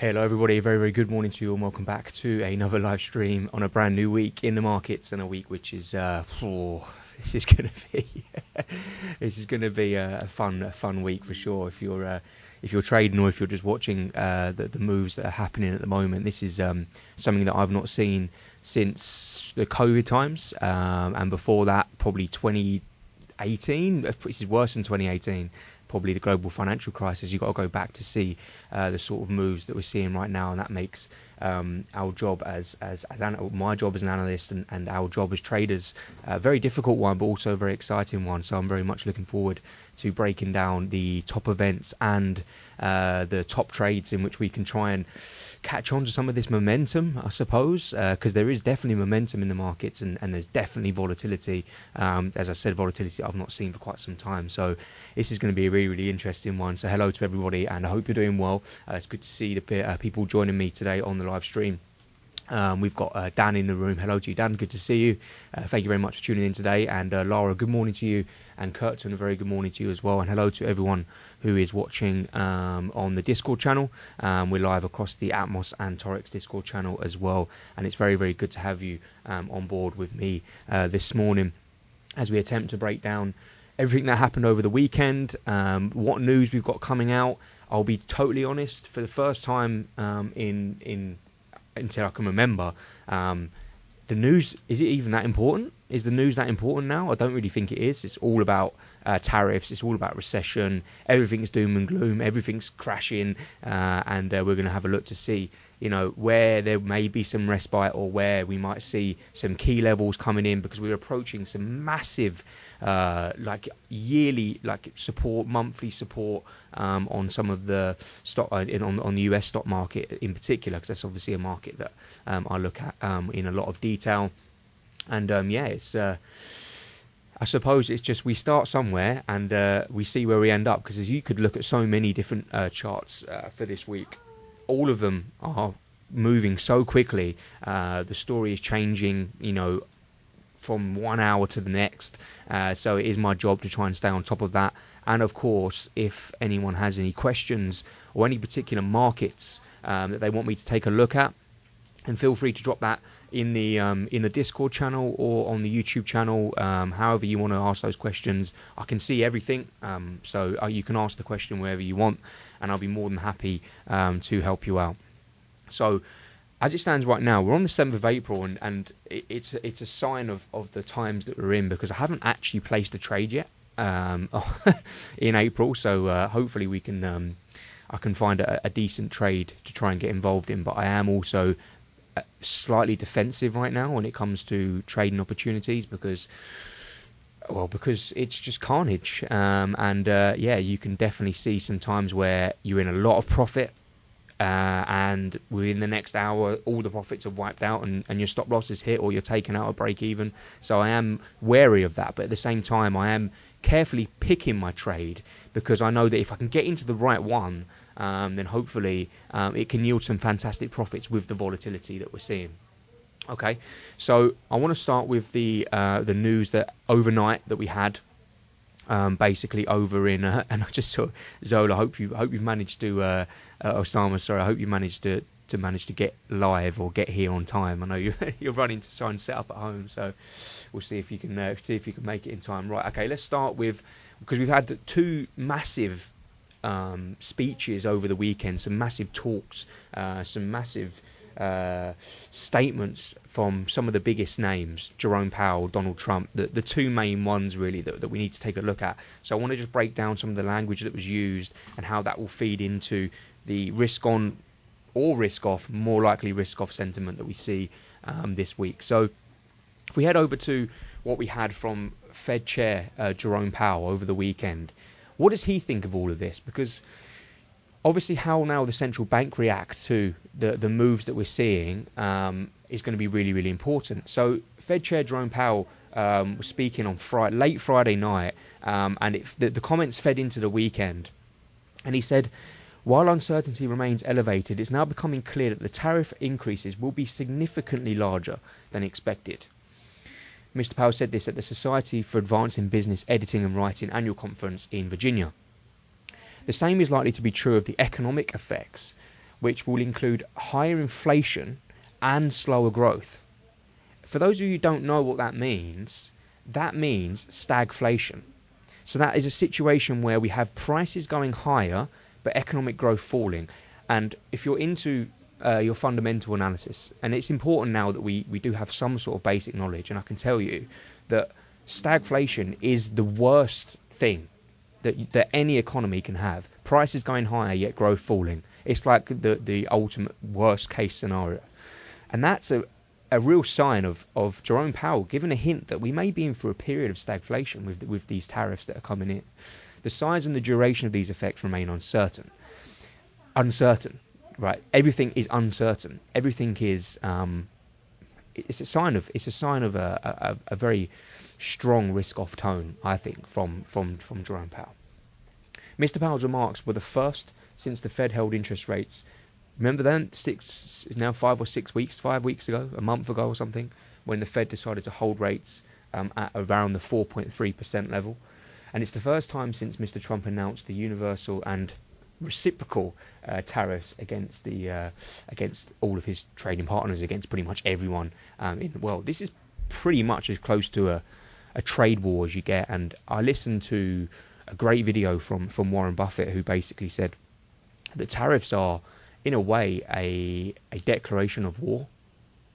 Hello everybody, a very very good morning to you and welcome back to another live stream on a brand new week in the markets, and a week which is this is going to be this is going to be a fun week for sure. If you're trading or if you're just watching the moves that are happening at the moment, this is something that I've not seen since the COVID times, and before that probably 2018. This is worse than 2018. Probably the global financial crisis. You've got to go back to see the sort of moves that we're seeing right now, and that makes our job my job as an analyst and our job as traders a very difficult one, but also a very exciting one. So I'm very much looking forward to breaking down the top events and the top trades in which we can try and catch on to some of this momentum, I suppose, because there is definitely momentum in the markets, and there's definitely volatility. As I said, volatility I've not seen for quite some time. So this is going to be a really, really interesting one. So hello to everybody, and I hope you're doing well. It's good to see the people joining me today on the live stream. We've got Dan in the room. Hello to you, Dan. Good to see you. Thank you very much for tuning in today. And Lara, good morning to you. And Kurtton, a very good morning to you as well. And hello to everyone who is watching on the Discord channel. We're live across the Atmos and Taurex Discord channel as well. And it's very, very good to have you on board with me this morning as we attempt to break down everything that happened over the weekend, what news we've got coming out. I'll be totally honest, for the first time until I can remember, the news, is it even that important? Is the news that important now? I don't really think it is. It's all about tariffs. It's all about recession. Everything's doom and gloom. Everything's crashing, and we're going to have a look to see, where there may be some respite, or where we might see some key levels coming in, because we're approaching some massive yearly support, monthly support on some of the stock on the US stock market in particular, because that's obviously a market that I look at in a lot of detail. And it's I suppose it's just we start somewhere and we see where we end up, because as you could look at so many different charts for this week, all of them are moving so quickly. The story is changing, from 1 hour to the next. So it is my job to try and stay on top of that. And of course, if anyone has any questions or any particular markets that they want me to take a look at, and feel free to drop that in the Discord channel or on the YouTube channel. However you want to ask those questions, I can see everything. So you can ask the question wherever you want, and I'll be more than happy to help you out. So as it stands right now, we're on the 7th of April, and it's a sign of the times that we're in, because I haven't actually placed a trade yet in April. So hopefully we can I can find a decent trade to try and get involved in. But I am also slightly defensive right now when it comes to trading opportunities, because it's just carnage. You can definitely see some times where you're in a lot of profit, and within the next hour all the profits are wiped out, and your stop loss is hit, or you're taken out at break even. So I am wary of that, but at the same time I am carefully picking my trade, because I know that if I can get into the right one, then hopefully it can yield some fantastic profits with the volatility that we're seeing. Okay, so I want to start with the news that overnight that we had, basically over in and I just saw Zola. Hope you've managed to Osama. Sorry, I hope you managed to get live or get here on time. I know you're running to try and set up at home, so we'll see if you can make it in time. Right. Okay. Let's start with, because we've had two massive speeches over the weekend, some massive talks, some massive statements from some of the biggest names: Jerome Powell, Donald Trump, the two main ones really that we need to take a look at. So I want to just break down some of the language that was used and how that will feed into the risk on or risk off, more likely risk off sentiment that we see this week. So if we head over to what we had from Fed Chair Jerome Powell over the weekend, what does he think of all of this? Because obviously how now the central bank react to the moves that we're seeing is going to be really, really important. So Fed Chair Jerome Powell was speaking on late Friday night, and the comments fed into the weekend. And he said, while uncertainty remains elevated, it's now becoming clear that the tariff increases will be significantly larger than expected. Mr. Powell said this at the Society for Advancing Business Editing and Writing annual conference in Virginia. The same is likely to be true of the economic effects. which will include higher inflation and slower growth. For those of you who don't know what that means stagflation. So that is a situation where we have prices going higher, but economic growth falling. And if you're into your fundamental analysis, and it's important now that we do have some sort of basic knowledge, and I can tell you that stagflation is the worst thing that any economy can have. Prices going higher, yet growth falling. It's like the ultimate worst case scenario. And that's a real sign of Jerome Powell giving a hint that we may be in for a period of stagflation with these tariffs that are coming in. The size and the duration of these effects remain uncertain. Right? Everything is uncertain. Everything is it's a sign of a very strong risk-off tone, I think, from Jerome Powell. Mr. Powell's remarks were the first since the Fed held interest rates. Remember then, 5 weeks ago, a month ago or something, when the Fed decided to hold rates at around the 4.3% level. And it's the first time since Mr. Trump announced the universal and reciprocal tariffs against all of his trading partners, against pretty much everyone in the world. This is pretty much as close to a trade war as you get. And I listened to a great video from Warren Buffett, who basically said that tariffs are, in a way, a declaration of war.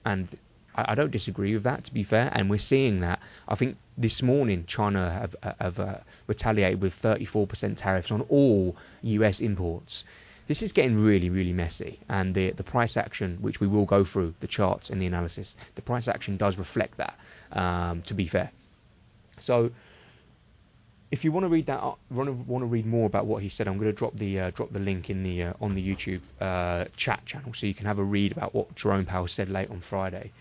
And I don't disagree with that, to be fair. And we're seeing that. I think this morning China have retaliated with 34% tariffs on all US imports. This is getting really, really messy. And the price action, which we will go through, the charts and the analysis, the price action does reflect that, to be fair. So if you want to read that, want to read more about what he said, I'm going to drop the link in the on the YouTube chat channel, so you can have a read about what Jerome Powell said late on Friday.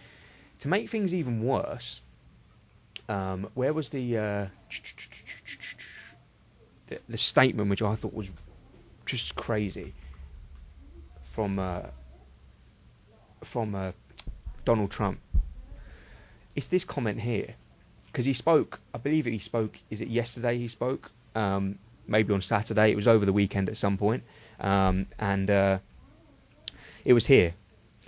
To make things even worse, where was the statement which I thought was just crazy from Donald Trump? It's this comment here. Because he spoke, I believe he spoke, is it yesterday he spoke? Maybe on Saturday. It was over the weekend at some point. And it was here.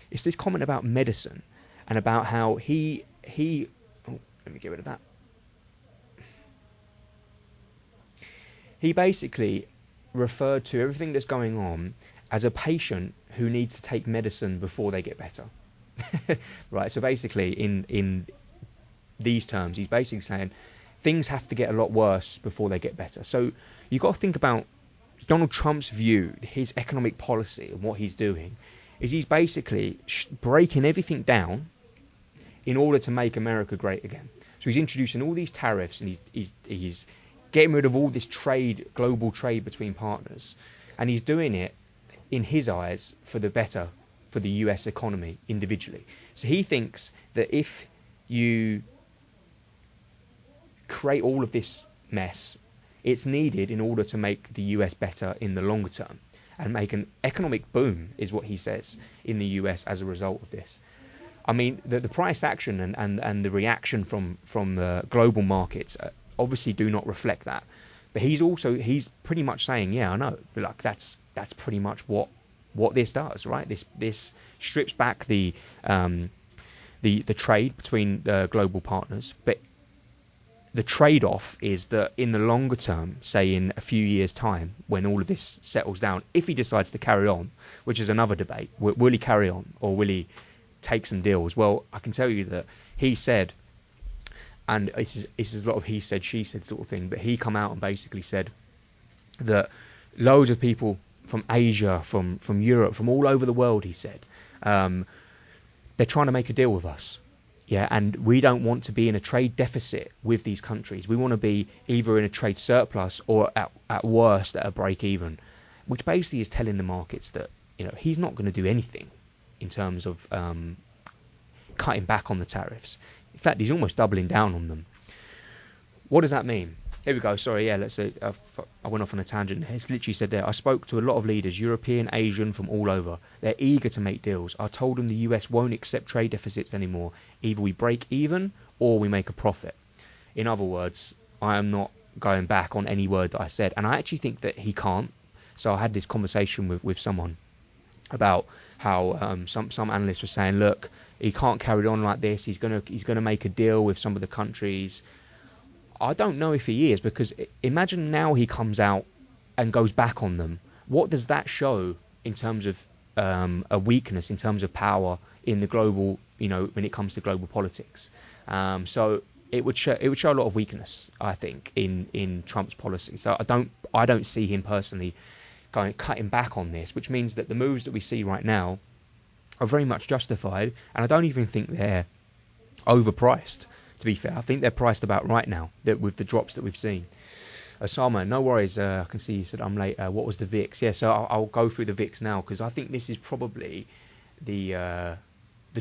It's this comment about medicine and about how he oh, let me get rid of that. He basically referred to everything that's going on as a patient who needs to take medicine before they get better. Right, so basically in these terms, he's basically saying things have to get a lot worse before they get better. So you've got to think about Donald Trump's view, his economic policy and what he's doing, is he's basically breaking everything down in order to make America great again. So he's introducing all these tariffs, and he's getting rid of all this trade, global trade between partners, and he's doing it, in his eyes, for the better for the US economy individually. So he thinks that if you create all of this mess, it's needed in order to make the US better in the longer term and make an economic boom, is what he says, in the US as a result of this. I mean, the price action and the reaction from the global markets obviously do not reflect that. But he's pretty much saying, yeah, I know, like that's pretty much what this does, right? This strips back the trade between the global partners, but the trade-off is that in the longer term, say in a few years' time, when all of this settles down, if he decides to carry on, which is another debate, will he carry on or will he take some deals? Well, I can tell you that he said, and this is a lot of he said, she said sort of thing, but he come out and basically said that loads of people from Asia, from Europe, from all over the world, he said, they're trying to make a deal with us. Yeah, and we don't want to be in a trade deficit with these countries. We want to be either in a trade surplus or at worst at a break even, which basically is telling the markets that, you know, he's not going to do anything in terms of cutting back on the tariffs. In fact, he's almost doubling down on them. What does that mean? Here we go. Sorry, yeah, let's say I went off on a tangent. It's literally said there, I spoke to a lot of leaders, European, Asian, from all over. They're eager to make deals. I told them the US won't accept trade deficits anymore. Either we break even or we make a profit. In other words, I am not going back on any word that I said. And I actually think that he can't. So I had this conversation with someone about how some analysts were saying, look, he can't carry on like this. He's gonna make a deal with some of the countries. I don't know if he is, because imagine now he comes out and goes back on them. What does that show in terms of a weakness, in terms of power in the global, when it comes to global politics? So it would show a lot of weakness, I think, in Trump's policy. So I don't see him personally cutting back on this, which means that the moves that we see right now are very much justified, and I don't even think they're overpriced. To be fair, I think they're priced about right now, that with the drops that we've seen. Osama, no worries. I can see you said I'm late. What was the VIX? Yeah, so I'll go through the VIX now, because I think this is probably the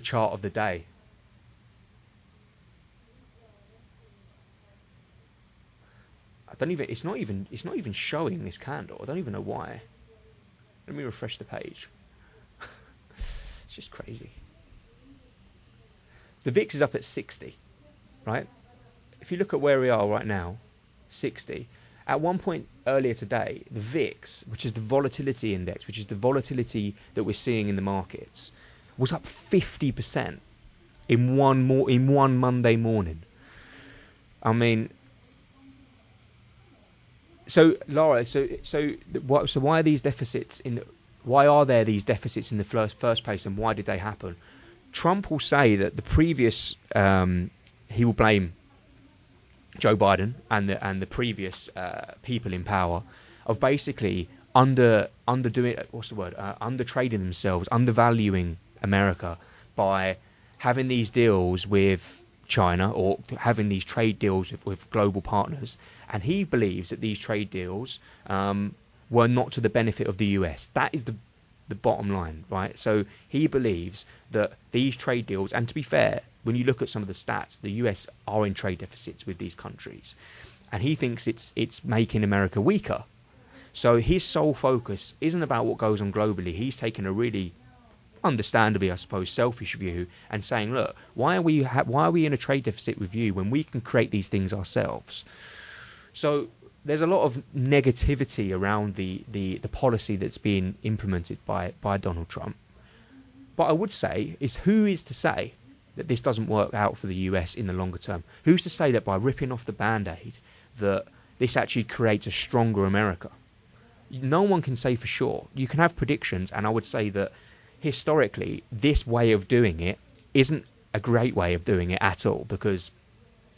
chart of the day. I don't even. It's not even. It's not even showing this candle. I don't even know why. Let me refresh the page. It's just crazy. The VIX is up at 60, right? If you look at where we are right now, 60. At one point earlier today, the VIX, which is the volatility index, which is the volatility that we're seeing in the markets, was up 50% in one Monday morning. I mean, so Laura, so why are these deficits why are there these deficits in the first place, and why did they happen? Trump will say that the previous he will blame Joe Biden and the previous people in power of basically underdoing, what's the word, under trading themselves, undervaluing America by having these deals with China, or having these trade deals with global partners. And he believes that these trade deals were not to the benefit of the US. That is the bottom line, right? So he believes that these trade deals, and to be fair, when you look at some of the stats, the US are in trade deficits with these countries, and he thinks it's making America weaker. So his sole focus isn't about what goes on globally. He's taken a really, understandably, I suppose, selfish view, and saying, look, why are we in a trade deficit with you when we can create these things ourselves? So there's a lot of negativity around the policy that's being implemented by Donald Trump. But I would say is, who is to say that this doesn't work out for the US in the longer term? Who's to say that by ripping off the Band-Aid that this actually creates a stronger America? No one can say for sure. You can have predictions, and I would say that historically this way of doing it isn't a great way of doing it at all, because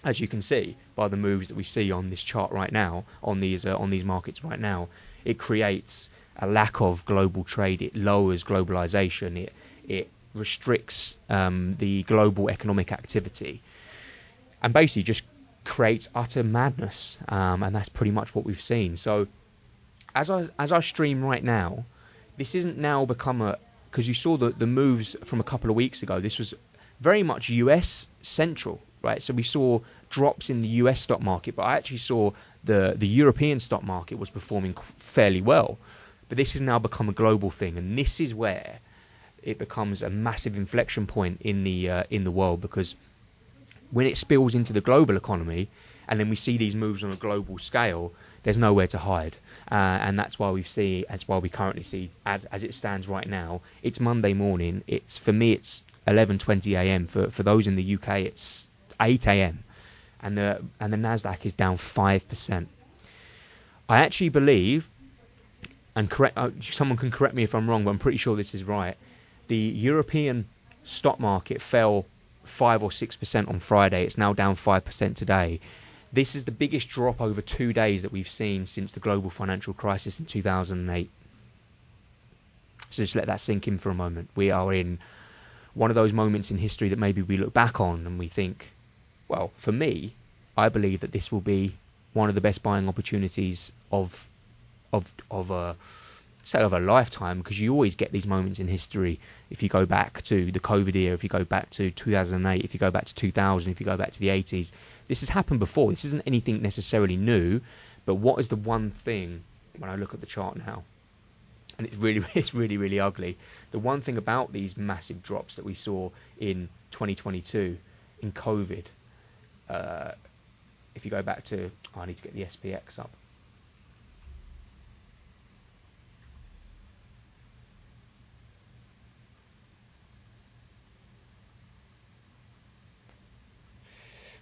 as you can see by the moves that we see on this chart right now, on these markets right now, it creates a lack of global trade. It lowers globalization. It restricts the global economic activity, and basically just creates utter madness. And that's pretty much what we've seen. So as I stream right now, this isn't now become because you saw the moves from a couple of weeks ago. This was very much US central, right? So we saw drops in the US stock market, but I actually saw the European stock market was performing fairly well. But this has now become a global thing, and this is where it becomes a massive inflection point in the world, because when it spills into the global economy, and then we see these moves on a global scale, there's nowhere to hide, and that's why we currently see, as it stands right now, it's Monday morning. For me, it's 11:20 a.m. For those in the UK, it's 8 a.m. and the Nasdaq is down 5%. I actually believe, and someone can correct me if I'm wrong, but I'm pretty sure this is right. The European stock market fell 5 or 6% on Friday. It's now down 5% today. This is the biggest drop over 2 days that we've seen since the global financial crisis in 2008. So just let that sink in for a moment. We are in one of those moments in history that maybe we look back on and we think, well, for me, I believe that this will be one of the best buying opportunities of a lifetime, because you always get these moments in history. If you go back to the COVID era, if you go back to 2008, if you go back to 2000, if you go back to the 80s, this has happened before. This isn't anything necessarily new, but what is the one thing, when I look at the chart now, and it's really ugly, the one thing about these massive drops that we saw in 2022 in COVID, if you go back to, I need to get the SPX up.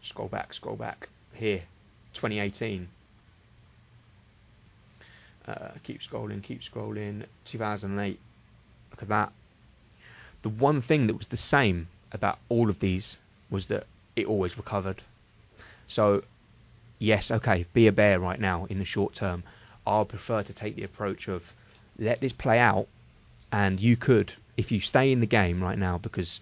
scroll back here, 2018. Keep scrolling, 2008. Look at that. The one thing that was the same about all of these was that it always recovered. So yes, okay, be a bear right now in the short term. I'll prefer to take the approach of let this play out, and you could, if you stay in the game right now, because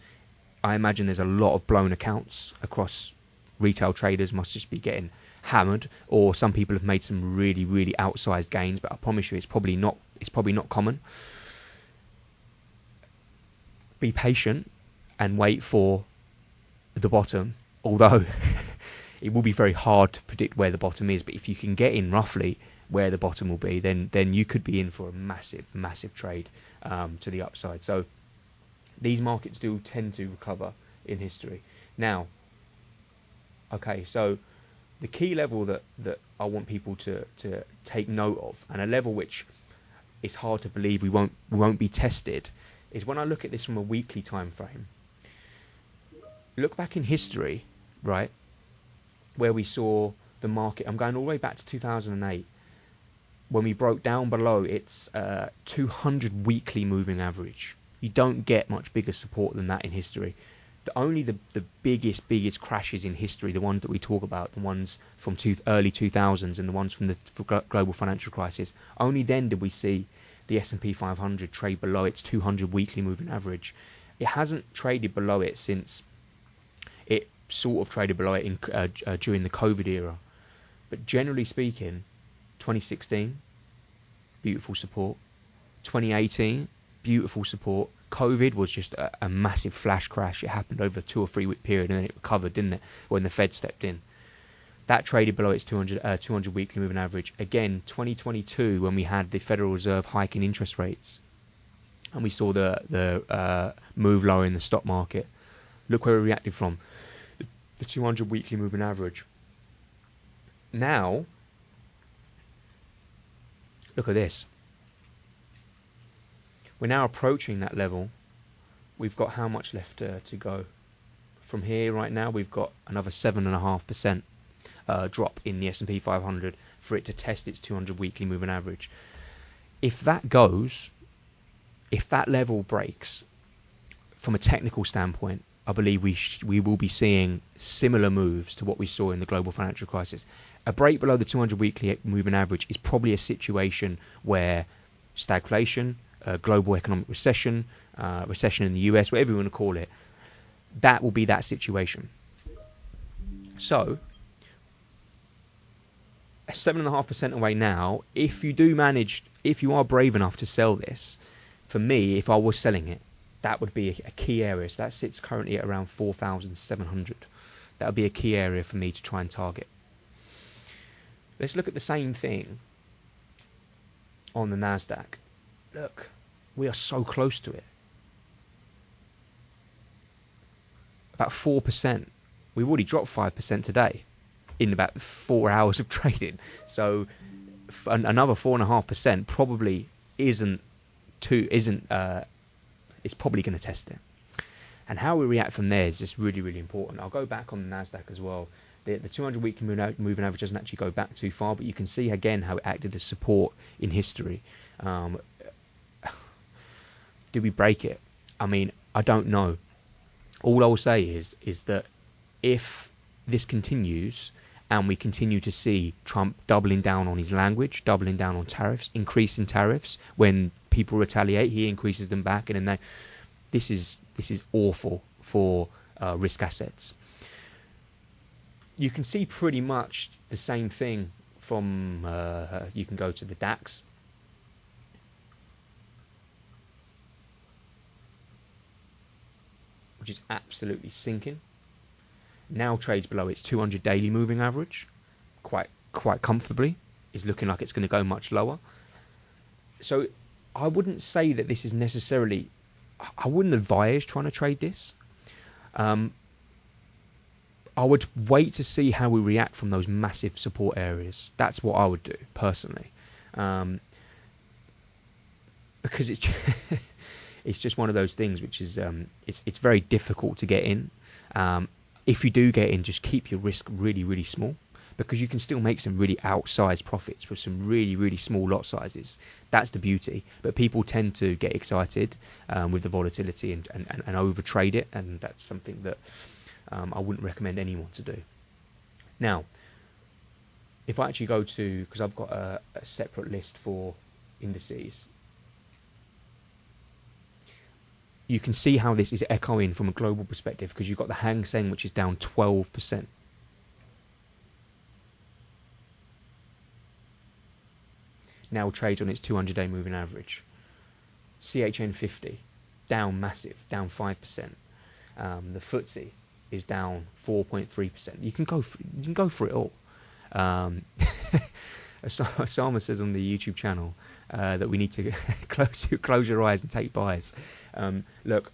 I imagine there's a lot of blown accounts across retail traders must just be getting hammered, or some people have made some really, really outsized gains, but I promise you it's probably not common. Be patient and wait for the bottom, although it will be very hard to predict where the bottom is, but if you can get in roughly where the bottom will be, then you could be in for a massive trade to the upside. So these markets do tend to recover in history. Now, okay, so the key level that I want people to take note of, and a level which is hard to believe we won't be tested, is when I look at this from a weekly time frame. Look back in history, right, where we saw the market. I'm going all the way back to 2008, when we broke down below its 200 weekly moving average. You don't get much bigger support than that in history. Only the biggest crashes in history, the ones that we talk about, the ones from early 2000s and the ones from the global financial crisis, only then did we see the S&P 500 trade below its 200 weekly moving average. It hasn't traded below it since it sort of traded below it during the COVID era. But generally speaking, 2016, beautiful support. 2018, beautiful support. COVID was just a massive flash crash. It happened over a 2 or 3 week period, and then it recovered, didn't it, when the Fed stepped in. That traded below its 200 weekly moving average. Again, 2022, when we had the Federal Reserve hiking interest rates, and we saw the move lower in the stock market. Look where it reacted from. The 200 weekly moving average. Now, look at this. We're now approaching that level. We've got how much left to go? From here right now, we've got another 7.5% drop in the S&P 500 for it to test its 200 weekly moving average. If that goes, if that level breaks, from a technical standpoint, I believe we will be seeing similar moves to what we saw in the global financial crisis. A break below the 200 weekly moving average is probably a situation where stagflation, global economic recession, recession in the US, whatever you want to call it, that will be that situation. So, 7.5% away now. If you are brave enough to sell this, for me, if I was selling it, that would be a key area. So that sits currently at around 4,700. That would be a key area for me to try and target. Let's look at the same thing on the NASDAQ. Look, we are so close to it. About 4%. We've already dropped 5% today in about 4 hours of trading. So another 4.5% probably it's probably going to test it. And how we react from there is just really, really important. I'll go back on the NASDAQ as well. The 200 weekly moving average doesn't actually go back too far, but you can see again how it acted as support in history. Did we break it? I mean, I don't know. All I will say is that if this continues and we continue to see Trump doubling down on his language, doubling down on tariffs, increasing tariffs, when people retaliate, he increases them back, and then this is awful for risk assets. You can see pretty much the same thing from, you can go to the DAX. Which is absolutely sinking. Now trades below its 200 daily moving average, quite comfortably. Is looking like it's going to go much lower. So I wouldn't say that this is necessarily. I wouldn't advise trying to trade this. I would wait to see how we react from those massive support areas. That's what I would do personally, because it's it's just one of those things which is it's very difficult to get in. if you do get in, just keep your risk really, really small, because you can still make some really outsized profits with some really, really small lot sizes. That's the beauty. But people tend to get excited with the volatility and overtrade it, and that's something that I wouldn't recommend anyone to do. Now, if I actually go to, because I've got a separate list for indices, you can see how this is echoing from a global perspective, because you've got the Hang Seng, which is down 12%. Now trades on its 200-day moving average. CHN 50 down massive, down 5%. The FTSE is down 4.3%. You can go for it all. Osama says on the YouTube channel that we need to close your eyes and take buys. Look,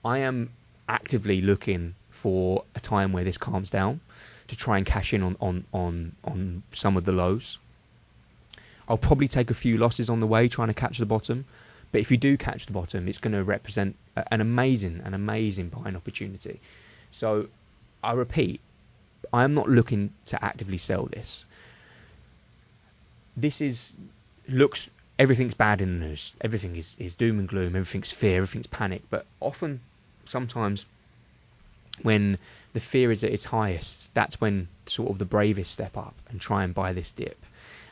I am actively looking for a time where this calms down to try and cash in on some of the lows. I'll probably take a few losses on the way trying to catch the bottom, but if you do catch the bottom, it's going to represent an amazing buying opportunity. So I repeat, I am not looking to actively sell this. Everything's bad in the news. Everything is doom and gloom. Everything's fear. Everything's panic. But sometimes, when the fear is at its highest, that's when sort of the bravest step up and try and buy this dip.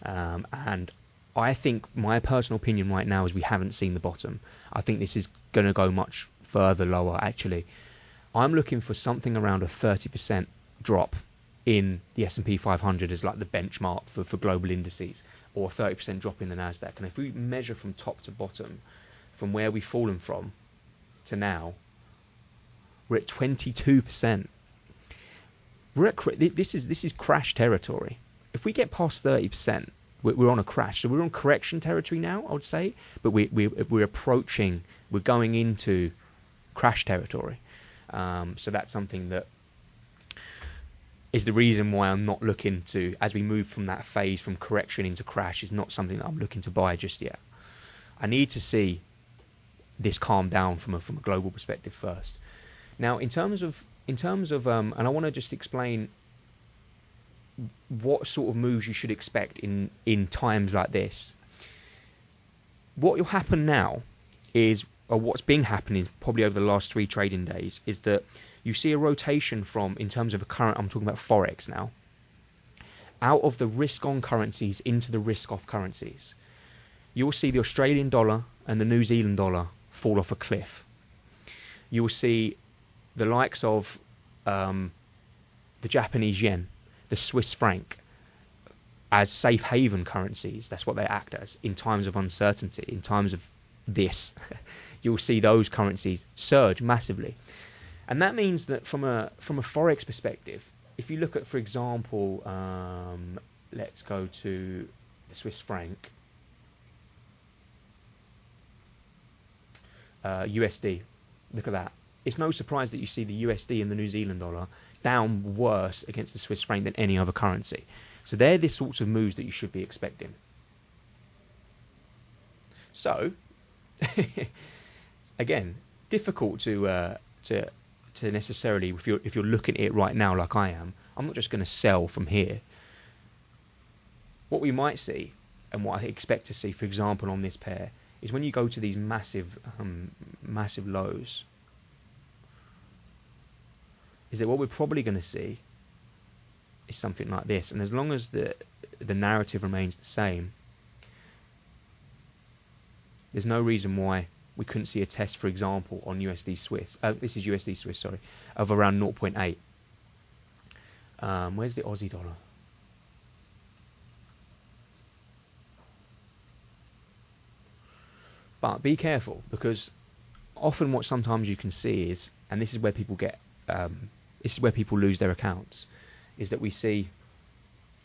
And I think my personal opinion right now is we haven't seen the bottom. I think this is going to go much further lower, actually. I'm looking for something around a 30% drop in the S&P 500 as like the benchmark for global indices, or a 30% drop in the Nasdaq. And if we measure from top to bottom, from where we've fallen from to now, we're at 22%. This is crash territory. If we get past 30%, we're on a crash. So we're on correction territory now, I would say, but we're approaching, we're going into crash territory. So that's something that is the reason why I'm not looking to, as we move from that phase from correction into crash, is not something that I'm looking to buy just yet. I need to see this calm down from a global perspective first. Now, in terms of, and I want to just explain what sort of moves you should expect in times like this. What will happen now is, or what's been happening probably over the last 3 trading days, is that you see a rotation from, in terms of a current, I'm talking about Forex now, out of the risk-on currencies into the risk-off currencies. You'll see the Australian dollar and the New Zealand dollar fall off a cliff. You will see the likes of the Japanese yen, the Swiss franc, as safe haven currencies. That's what they act as in times of uncertainty, in times of this. You'll see those currencies surge massively. And that means that from a Forex perspective, if you look at, for example, let's go to the Swiss franc, USD, look at that. It's no surprise that you see the USD and the New Zealand dollar down worse against the Swiss franc than any other currency. So they're the sorts of moves that you should be expecting. So, again, difficult to necessarily, if you're looking at it right now like I am, I'm not just going to sell from here. What we might see, and what I expect to see, for example, on this pair, is when you go to these massive lows, is that what we're probably going to see is something like this. And as long as the narrative remains the same, there's no reason why we couldn't see a test, for example, on USD Swiss. This is USD Swiss, sorry, of around 0.8. Where's the Aussie dollar? But be careful, because often what sometimes you can see is, and this is where people get, this is where people lose their accounts, is that we see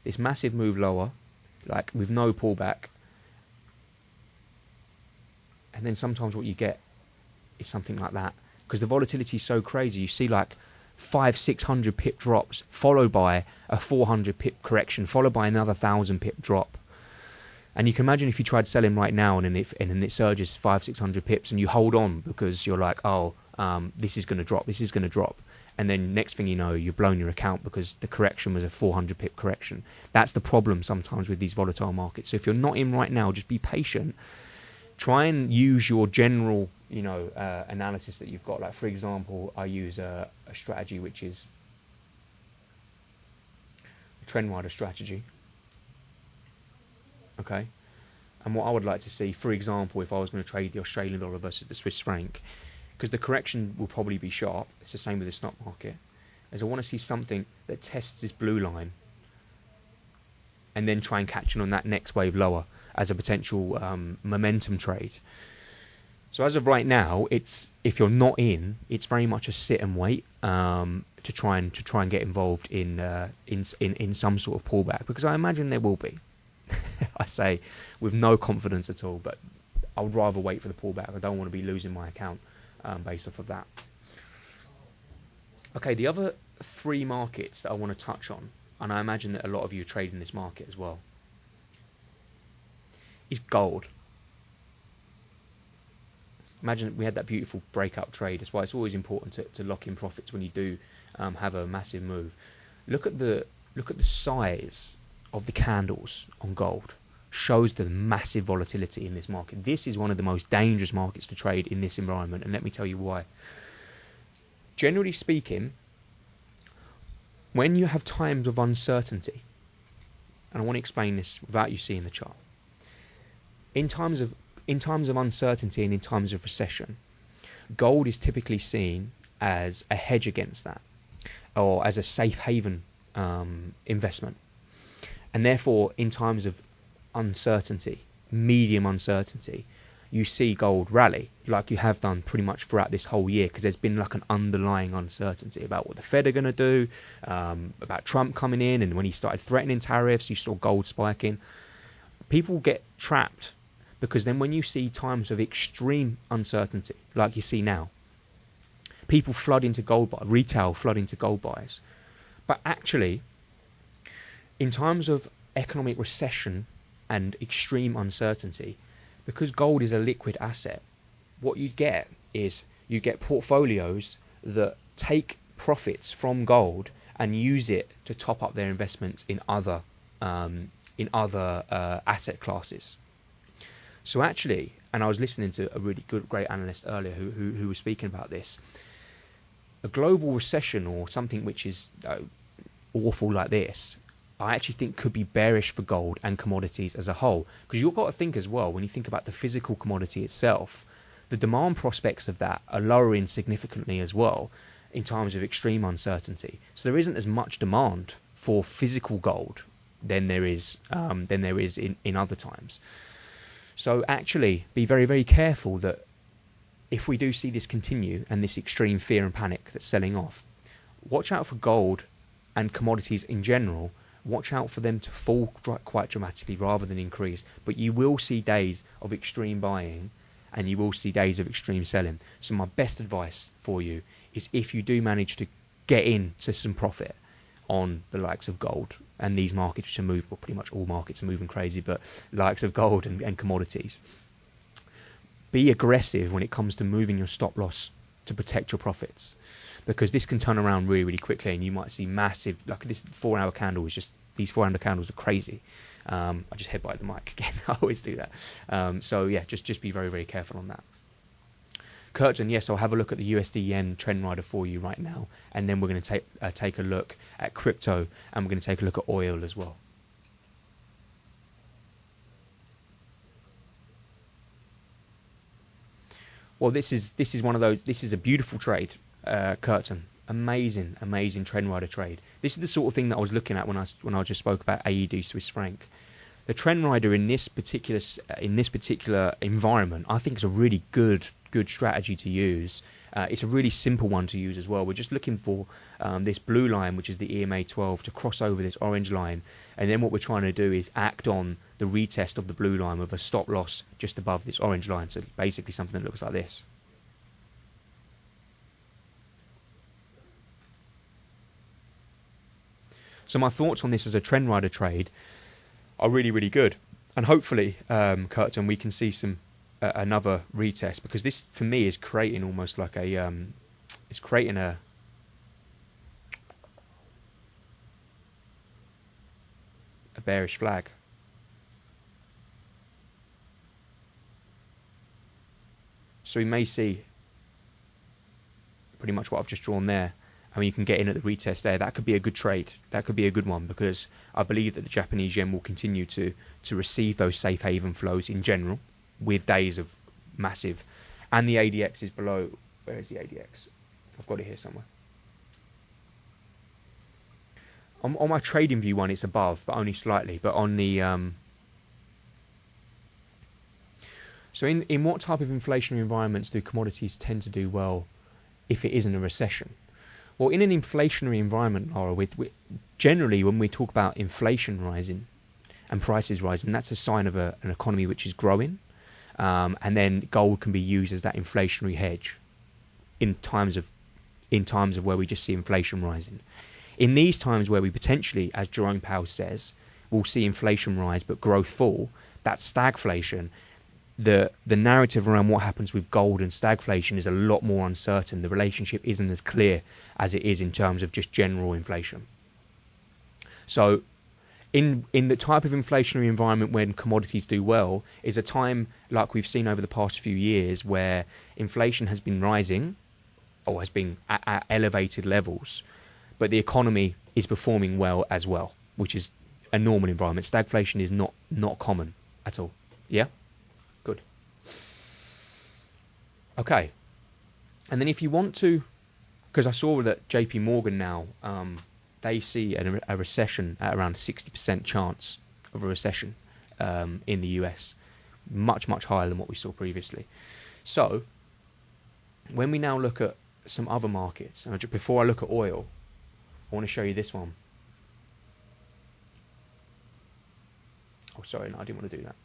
this massive move lower, like with no pullback, and then sometimes what you get is something like that, because the volatility is so crazy. You see like 500-600 pip drops, followed by a 400 pip correction, followed by another 1,000 pip drop. And you can imagine if you tried selling right now and then it surges 500-600 pips, and you hold on because you're like, oh, this is going to drop, this is going to drop, and then next thing you know, you've blown your account because the correction was a 400 pip correction. That's the problem sometimes with these volatile markets. So if you're not in right now, just be patient. Try and use your general, analysis that you've got. Like, for example, I use a strategy which is a trend rider strategy. Okay. And what I would like to see, for example, if I was going to trade the Australian dollar versus the Swiss franc, because the correction will probably be sharp, it's the same with the stock market, is I want to see something that tests this blue line and then try and catch it on that next wave lower as a potential momentum trade. So as of right now, if you're not in, it's very much a sit and wait to try and get involved in some sort of pullback, because I imagine there will be. I say with no confidence at all, but I would rather wait for the pullback. I don't want to be losing my account based off of that. Okay, the other three markets that I want to touch on, and I imagine that a lot of you trade in this market as well, is gold. Imagine we had that beautiful breakout trade. That's why it's always important to lock in profits when you do have a massive move. Look at the size of the candles on gold. Shows the massive volatility in this market. This is one of the most dangerous markets to trade in this environment, and let me tell you why. Generally speaking, when you have times of uncertainty, and I want to explain this without you seeing the chart, in times of uncertainty and in times of recession, gold is typically seen as a hedge against that, or as a safe haven investment. And therefore, in times of uncertainty, medium uncertainty, you see gold rally like you have done pretty much throughout this whole year, because there's been like an underlying uncertainty about what the Fed are going to do, about Trump coming in, and when he started threatening tariffs, you saw gold spiking. People get trapped because then when you see times of extreme uncertainty, like you see now, people flood into gold buys, retail flood into gold buys. But actually, in times of economic recession and extreme uncertainty, because gold is a liquid asset, what you get is you get portfolios that take profits from gold and use it to top up their investments in other asset classes. So actually, and I was listening to a really great analyst earlier who was speaking about this, a global recession or something which is awful like this, I actually think could be bearish for gold and commodities as a whole. Because you've got to think as well, when you think about the physical commodity itself, the demand prospects of that are lowering significantly as well in times of extreme uncertainty. So there isn't as much demand for physical gold than there is in other times. So actually, be very, very careful that if we do see this continue and this extreme fear and panic that's selling off, watch out for gold and commodities in general. Watch out for them to fall quite dramatically rather than increase. But you will see days of extreme buying and you will see days of extreme selling. So my best advice for you is, if you do manage to get into some profit on the likes of gold and these markets which are moving, well, pretty much all markets are moving crazy, but likes of gold and commodities, be aggressive when it comes to moving your stop loss to protect your profits, because this can turn around really, really quickly and you might see massive, like this 4-hour candle is just, these 400 candles are crazy. I just headbutted the mic again. I always do that. So yeah, just be very, very careful on that. Curtin, yes, I'll have a look at the USD Yen trend rider for you right now, and then we're going to take a look at crypto, and we're going to take a look at oil as well. Well, this is one of those. This is a beautiful trade, Curtin. Amazing trend rider trade. This is the sort of thing that I was looking at when I just spoke about AED Swiss franc. The trend rider in this particular environment, I think, is a really good strategy to use. It's a really simple one to use as well. We're just looking for this blue line, which is the EMA 12, to cross over this orange line, and then what we're trying to do is act on the retest of the blue line with a stop loss just above this orange line. So basically something that looks like this. So my thoughts on this as a trend rider trade are really, really good. And hopefully, Curtin, we can see some another retest, because this, for me, is creating almost like a, it's creating a bearish flag. So we may see pretty much what I've just drawn there. I mean, you can get in at the retest there. That could be a good trade. That could be a good one, because I believe that the Japanese yen will continue to receive those safe haven flows in general, with days of massive. And the ADX is below. Where is the ADX? I've got it here somewhere. On my trading view one, it's above, but only slightly. But on the so in what type of inflationary environments do commodities tend to do well if it isn't a recession? Well, in an inflationary environment, Laura, generally when we talk about inflation rising and prices rising, that's a sign of an economy which is growing, and then gold can be used as that inflationary hedge in times of where we just see inflation rising. In these times where we potentially, as Jerome Powell says, will see inflation rise but growth fall, that's stagflation. The narrative around what happens with gold and stagflation is a lot more uncertain. The relationship isn't as clear as it is in terms of just general inflation. So in the type of inflationary environment when commodities do well is a time like we've seen over the past few years where inflation has been rising or has been at elevated levels, but the economy is performing well as well, which is a normal environment. Stagflation is not common at all. Yeah? Good. Okay. And then if you want to, because I saw that JP Morgan now, they see a recession at around 60% chance of a recession in the US. Much, much higher than what we saw previously. So when we now look at some other markets, and before I look at oil, I want to show you this one. Oh, sorry, no, I didn't want to do that.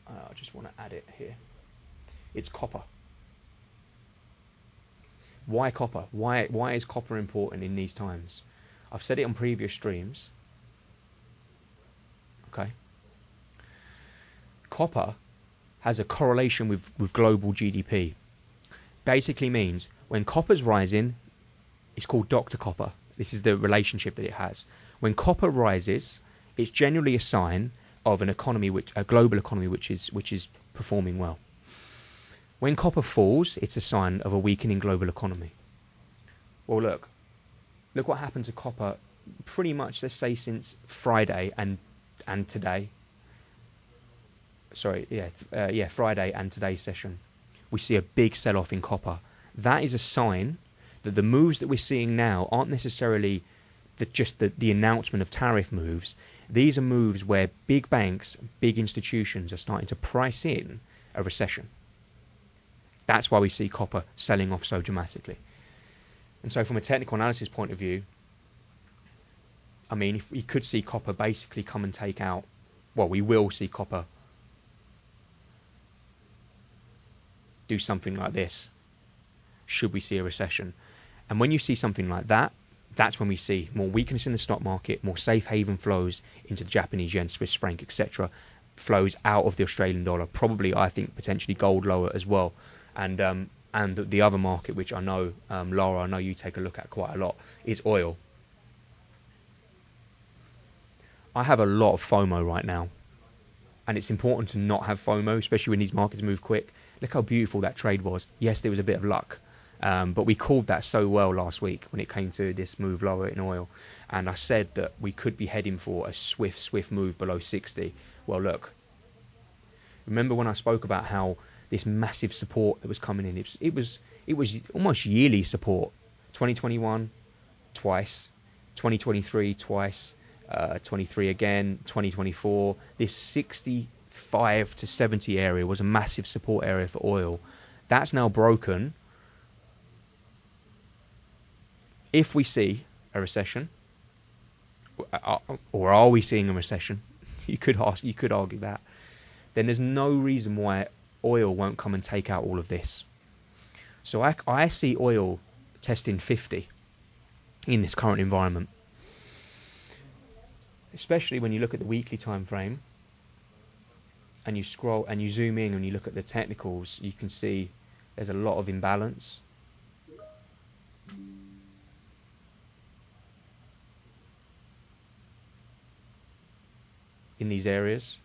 I just want to add it here. It's copper. Why copper? Why is copper important in these times? I've said it on previous streams. Okay. Copper has a correlation with global GDP. Basically means when copper's rising, it's called Dr. Copper. This is the relationship that it has. When copper rises, it's generally a sign of an economy, a global economy, which is performing well. When copper falls, it's a sign of a weakening global economy. Well, look what happened to copper pretty much, let's say, since Friday and today. Sorry, Friday and today's session. We see a big sell-off in copper. That is a sign that the moves that we're seeing now aren't necessarily just the announcement of tariff moves. These are moves where big banks, big institutions are starting to price in a recession. That's why we see copper selling off so dramatically. And so from a technical analysis point of view, I mean, if we could see copper basically come and take out, well, we will see copper do something like this, should we see a recession. And when you see something like that, that's when we see more weakness in the stock market, more safe haven flows into the Japanese yen, Swiss franc, etc., flows out of the Australian dollar, probably, I think, potentially gold lower as well. And the other market, which I know, Laura, I know you take a look at quite a lot, is oil. I have a lot of FOMO right now, and it's important to not have FOMO, especially when these markets move quick. Look how beautiful that trade was. Yes, there was a bit of luck, but we called that so well last week when it came to this move lower in oil. And I said that we could be heading for a swift move below 60. Well, look, remember when I spoke about how this massive support that was coming in, it was almost yearly support. 2021 twice, 2023 twice, 23 again, 2024. This 65 to 70 area was a massive support area for oil. That's now broken. If we see a recession, or are we seeing a recession? You could argue that. Then there's no reason why oil won't come and take out all of this. So I see oil testing 50 in this current environment. Especially when you look at the weekly time frame and you scroll and you zoom in and you look at the technicals, you can see there's a lot of imbalance. in these areas.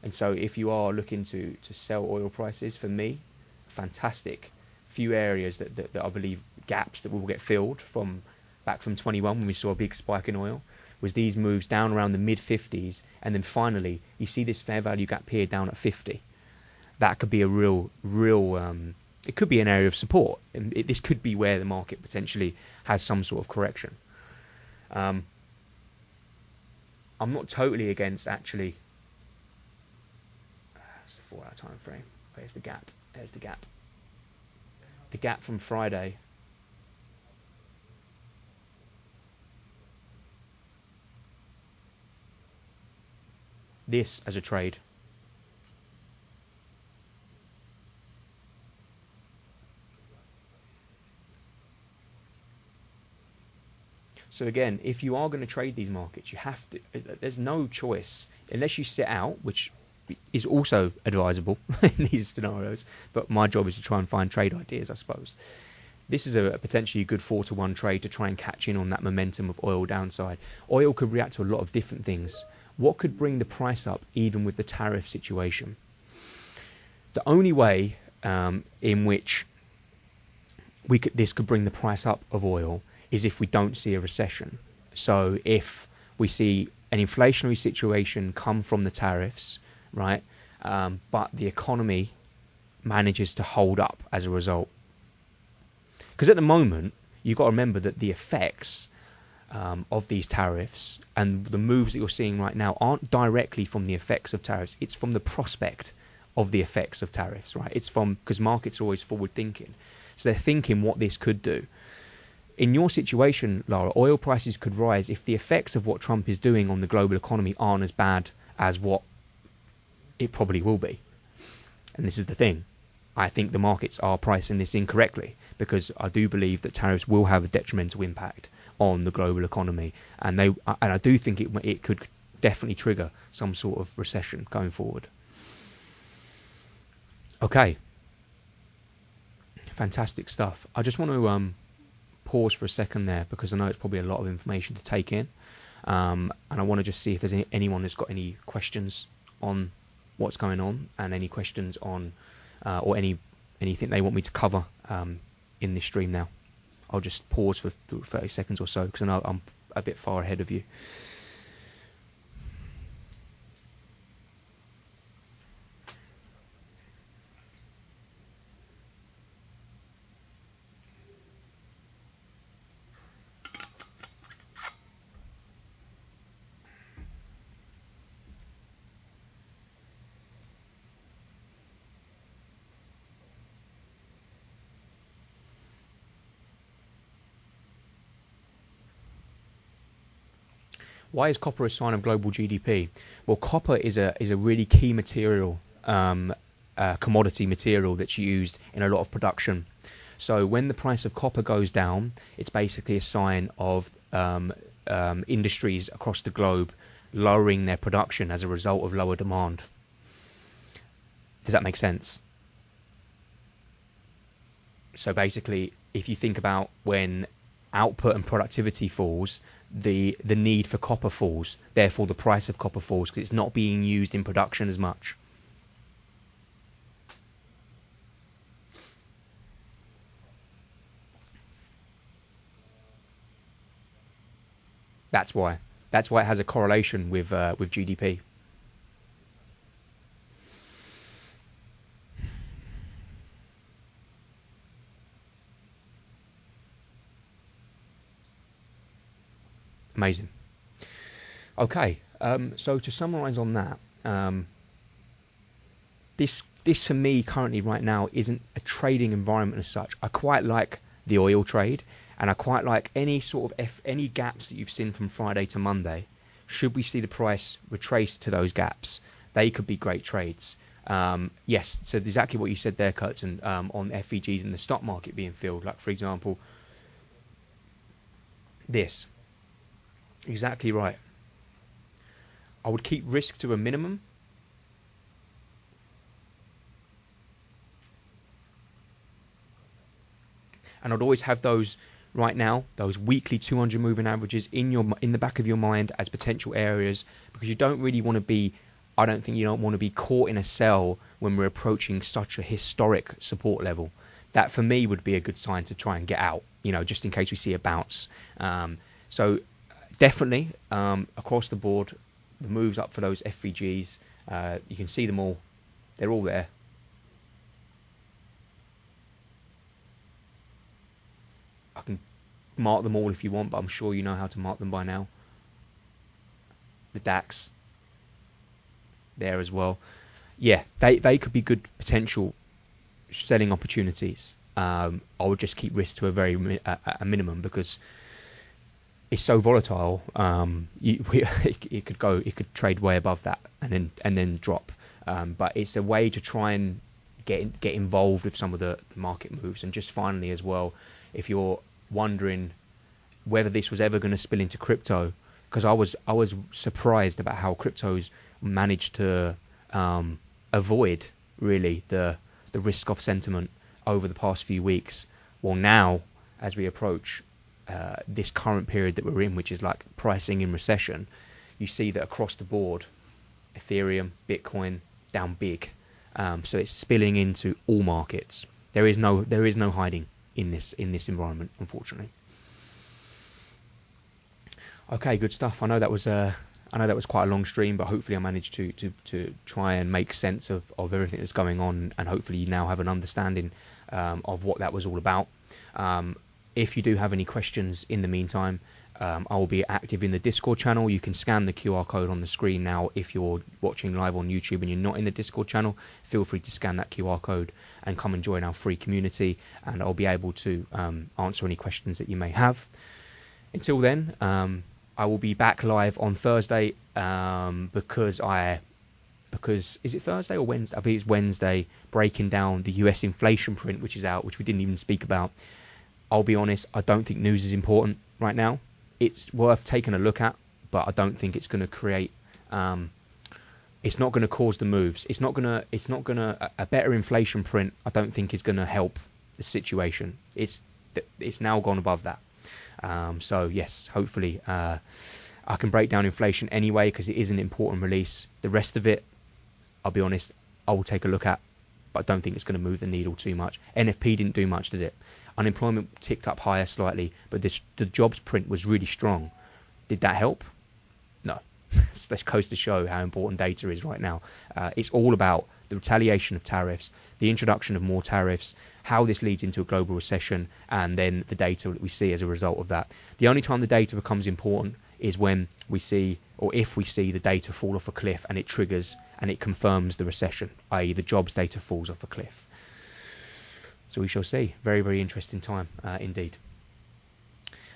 And so if you are looking to sell oil prices, for me, fantastic. Few areas that I believe gaps that will get filled from back from 21 when we saw a big spike in oil was these moves down around the mid 50s, and then finally you see this fair value gap here down at 50. That could be a it could be an area of support. This could be where the market potentially has some sort of correction. I'm not totally against actually. It's the 4 hour time frame. Where's the gap? There's the gap. The gap from Friday. This as a trade. So again, if you are going to trade these markets, you have to. There's no choice unless you sit out, which is also advisable in these scenarios. But my job is to try and find trade ideas, I suppose. This is a potentially good 4-to-1 trade to try and catch in on that momentum of oil downside. Oil could react to a lot of different things. What could bring the price up, even with the tariff situation? The only way in which this could bring the price up of oil is if we don't see a recession. So if we see an inflationary situation come from the tariffs, right, but the economy manages to hold up as a result. Because at the moment, you've got to remember that the effects of these tariffs and the moves that you're seeing right now aren't directly from the effects of tariffs. It's from the prospect of the effects of tariffs, right? It's from, because markets are always forward thinking. So they're thinking what this could do. In your situation, Lara, oil prices could rise if the effects of what Trump is doing on the global economy aren't as bad as what it probably will be. And this is the thing. I think the markets are pricing this incorrectly, because I do believe that tariffs will have a detrimental impact on the global economy, and I do think it could definitely trigger some sort of recession going forward. Okay, fantastic stuff. I just want to pause for a second there, because I know it's probably a lot of information to take in, and I want to just see if there's anyone that's got any questions on what's going on, and any questions on or anything they want me to cover in this stream now. I'll just pause for 30 seconds or so, because I know I'm a bit far ahead of you. Why is copper a sign of global GDP? Well, copper is a really key material, commodity material that's used in a lot of production. So when the price of copper goes down, it's basically a sign of industries across the globe lowering their production as a result of lower demand. Does that make sense? So basically, if you think about when output and productivity falls, the need for copper falls. Therefore, the price of copper falls, because it's not being used in production as much. That's why. That's why it has a correlation with GDP. Amazing. Okay, so to summarise on that, this for me currently right now isn't a trading environment as such. I quite like the oil trade, and I quite like any sort of any gaps that you've seen from Friday to Monday. Should we see the price retrace to those gaps, they could be great trades. Yes, so exactly what you said there, Curtin, on FEGs and the stock market being filled. Like, for example, this. Exactly right. I would keep risk to a minimum. And I'd always have those right now, those weekly 200 moving averages in the back of your mind as potential areas, because you don't really want to be, I don't think you don't want to be caught in a sell when we're approaching such a historic support level. That for me would be a good sign to try and get out, just in case we see a bounce. So definitely across the board, the moves up for those FVGs, you can see them all. They're all there. I can mark them all if you want, but I'm sure you know how to mark them by now. The DAX there as well. Yeah, they could be good potential selling opportunities. I would just keep risk to a minimum, because it's so volatile. It could trade way above that and then drop. But it's a way to try and get involved with some of the market moves. And just finally as well, if you're wondering whether this was ever going to spill into crypto, because I was surprised about how crypto's managed to avoid really the risk-off sentiment over the past few weeks. Well, now as we approach this current period that we're in, which is like pricing in recession, you see that across the board, Ethereum, Bitcoin down big. So it's spilling into all markets. There is no hiding in this environment, unfortunately. Okay, good stuff. I know that was quite a long stream, but hopefully I managed to try and make sense of everything that's going on, and hopefully you now have an understanding of what that was all about. If you do have any questions in the meantime, I will be active in the Discord channel. You can scan the QR code on the screen now. If you're watching live on YouTube and you're not in the Discord channel, feel free to scan that QR code and come and join our free community, and I'll be able to answer any questions that you may have. Until then, I will be back live on Thursday because is it Thursday or Wednesday? I believe it's Wednesday, breaking down the US inflation print, which is out, which we didn't even speak about. I'll be honest, I don't think news is important right now. It's worth taking a look at, but I don't think it's going to create. It's not going to cause the moves. It's not going to. A better inflation print, I don't think, is going to help the situation. It's now gone above that. So yes, hopefully I can break down inflation anyway, because it is an important release. The rest of it, I'll be honest, I will take a look at, but I don't think it's going to move the needle too much. NFP didn't do much, did it? Unemployment ticked up higher slightly, but the jobs print was really strong. Did that help? No. That goes to show how important data is right now. It's all about the retaliation of tariffs, the introduction of more tariffs, how this leads into a global recession, and then the data that we see as a result of that. The only time the data becomes important is when we see, or if we see the data fall off a cliff and it triggers and it confirms the recession, i.e. the jobs data falls off a cliff. So we shall see. Very, very interesting time indeed.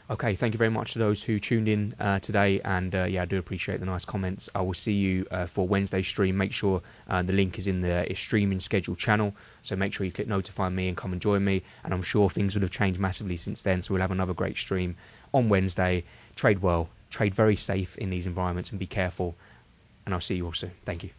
Okay, thank you very much to those who tuned in today, and yeah, I do appreciate the nice comments. I will see you for Wednesday's stream. Make sure the link is in the streaming schedule channel, so make sure you click notify me and come and join me, and I'm sure things would have changed massively since then, so we'll have another great stream on Wednesday. Trade well, trade very safe in these environments, and be careful, and I'll see you all soon. Thank you.